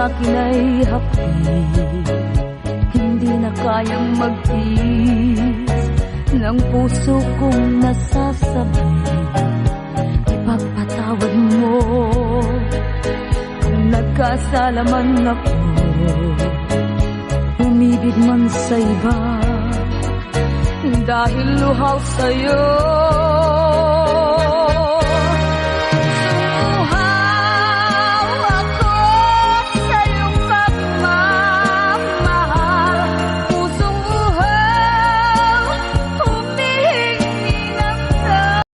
sa'kin ay hapdi, hindi na kayang magtiis ng puso kong nasasabi. Ipagpatawad mo kung nagkasala man ako, umibig man sa iba dahil luhaw sa'yo.